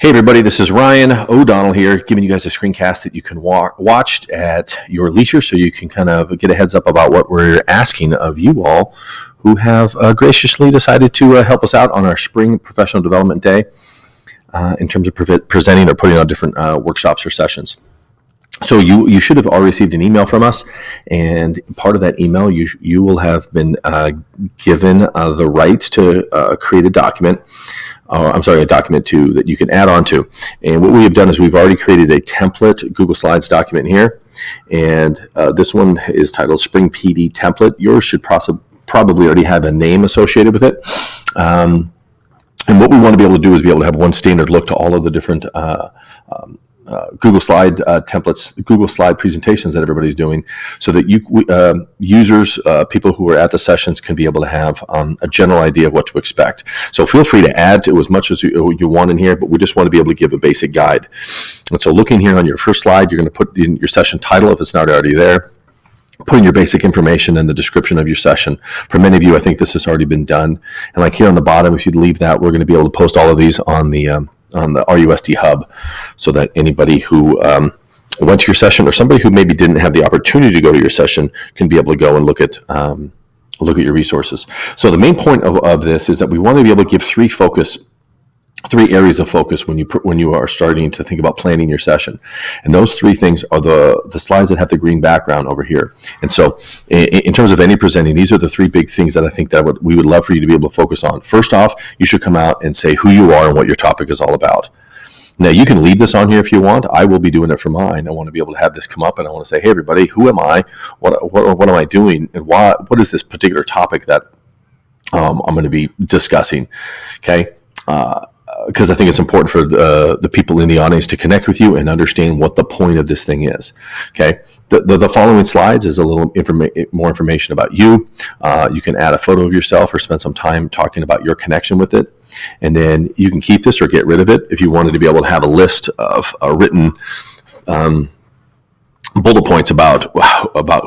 Hey everybody, this is Ryan O'Donnell here, giving you guys a screencast that you can watch at your leisure so you can kind of get a heads up about what we're asking of you all who have graciously decided to help us out on our Spring Professional Development Day in terms of presenting or putting on different workshops or sessions. So you should have already received an email from us, and part of that email you will have been given the right to create a document. A document that you can add on to. And what we have done is we've already created a template Google Slides document here, and this one is titled Spring PD Template. Yours should probably already have a name associated with it. And what we want to be able to do is be able to have one standard look to all of the different Google Slide templates, Google Slide presentations that everybody's doing, so that users, people who are at the sessions, can be able to have a general idea of what to expect. So feel free to add to as much as you want in here, but we just want to be able to give a basic guide. And so looking here on your first slide, you're going to put in your session title if it's not already there. Put in your basic information and the description of your session. For many of you, I think this has already been done. And like here on the bottom, if you'd leave that, we're going to be able to post all of these on the RUSD Hub, so that anybody who went to your session or somebody who maybe didn't have the opportunity to go to your session can be able to go and look at your resources. So the main point of this is that we want to be able to give three areas of focus when you are starting to think about planning your session. And those three things are the slides that have the green background over here. And so in terms of any presenting, these are the three big things that I think that we would love for you to be able to focus on. First off, you should come out and say who you are and what your topic is all about. Now, you can leave this on here if you want. I will be doing it for mine. I want to be able to have this come up, and I want to say, hey, everybody, who am I? What am I doing? And what is this particular topic that I'm going to be discussing? Okay. Because I think it's important for the people in the audience to connect with you and understand what the point of this thing is. Okay, the following slides is a little more information about you. You can add a photo of yourself or spend some time talking about your connection with it. And then you can keep this or get rid of it if you wanted to be able to have a list of written bullet points about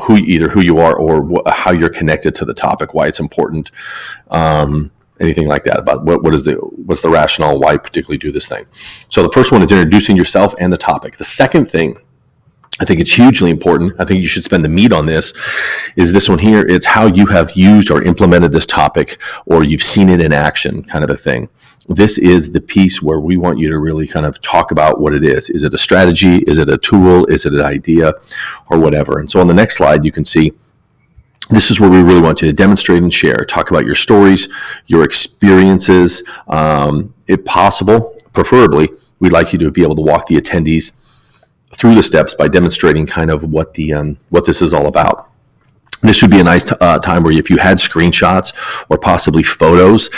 who you are or how you're connected to the topic, why it's important. Anything like that about what's the rationale, why you particularly do this thing. So the first one is introducing yourself and the topic. The second thing, I think it's hugely important, I think you should spend the meat on this, is this one here. It's how you have used or implemented this topic, or you've seen it in action, kind of a thing. This is the piece where we want you to really kind of talk about what it is. Is it a strategy? Is it a tool? Is it an idea? Or whatever. And so on the next slide, you can see this is where we really want you to demonstrate and share. Talk about your stories, your experiences. If possible, preferably, we'd like you to be able to walk the attendees through the steps by demonstrating kind of what this is all about. This would be a nice time where if you had screenshots or possibly photos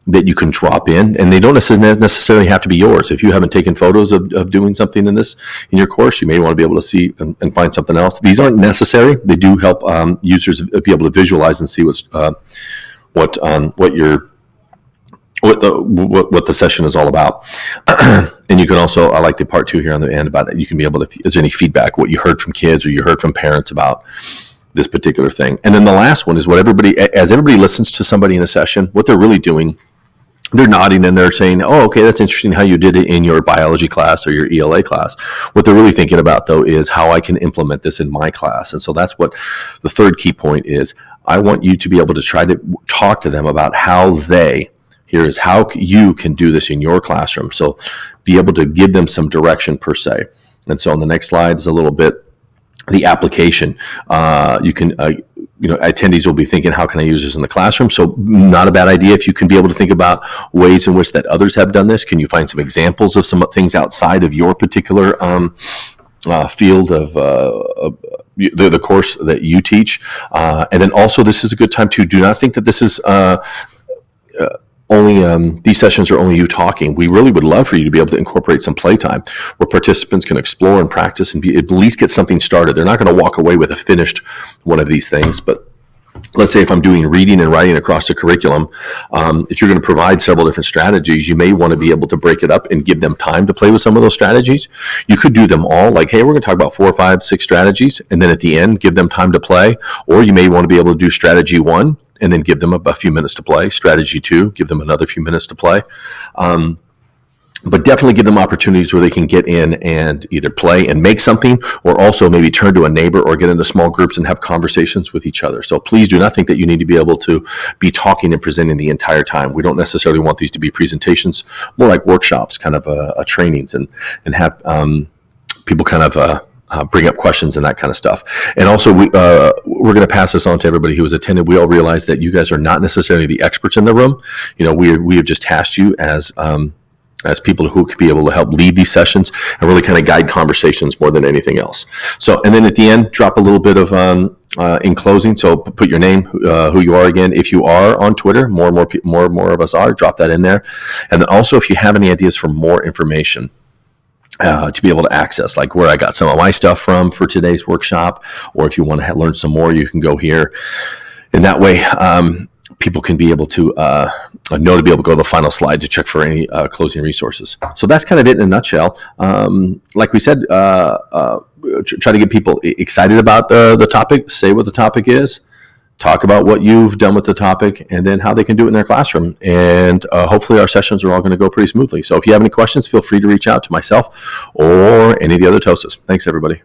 that you can drop in, and they don't necessarily have to be yours. If you haven't taken photos of doing something in your course, you may want to be able to see and find something else. These aren't necessary. They do help users be able to visualize and see what the session is all about. And you can also, I like the part 2 here on the end about it. You can be able to, is there any feedback, what you heard from kids or you heard from parents about this particular thing. And then the last one is as everybody listens to somebody in a session, what they're really doing, they're nodding and they're saying, oh, okay, that's interesting how you did it in your biology class or your ELA class. What they're really thinking about, though, is how I can implement this in my class. And so that's what the third key point is. I want you to be able to try to talk to them about how you can do this in your classroom. So be able to give them some direction per se. And so on the next slide is a little bit the application. Attendees will be thinking, how can I use this in the classroom? So not a bad idea if you can be able to think about ways in which that others have done this. Can you find some examples of some things outside of your particular field of the course that you teach? And then also, this is a good time to do not think that this is these sessions are only you talking. We really would love for you to be able to incorporate some playtime where participants can explore and practice and at least get something started. They're not going to walk away with a finished one of these things, but let's say if I'm doing reading and writing across the curriculum, if you're going to provide several different strategies, you may want to be able to break it up and give them time to play with some of those strategies. You could do them all, like, hey, we're going to talk about 4, 5, 6 strategies, and then at the end, give them time to play. Or you may want to be able to do strategy 1 and then give them a few minutes to play. Strategy 2, give them another few minutes to play. but definitely give them opportunities where they can get in and either play and make something, or also maybe turn to a neighbor or get into small groups and have conversations with each other. So please do not think that you need to be able to be talking and presenting the entire time. We don't necessarily want these to be presentations, more like workshops, kind of trainings, and have people kind of bring up questions and that kind of stuff. And also, we're going to pass this on to everybody who has attended. We all realize that you guys are not necessarily the experts in the room. We have just tasked you as people who could be able to help lead these sessions and really kind of guide conversations more than anything else. So, and then at the end, drop a little bit of in closing. So put your name, who you are again. If you are on Twitter, more and more of us are. Drop that in there. And then also, if you have any ideas for more information to be able to access, like where I got some of my stuff from for today's workshop, or if you want to learn some more, you can go here. And that way, people can be able to know to be able to go to the final slide to check for any closing resources. So that's kind of it in a nutshell. Like we said, try to get people excited about the topic, say what the topic is, talk about what you've done with the topic, and then how they can do it in their classroom. And hopefully our sessions are all going to go pretty smoothly. So if you have any questions, feel free to reach out to myself or any of the other TOSAs. Thanks, everybody.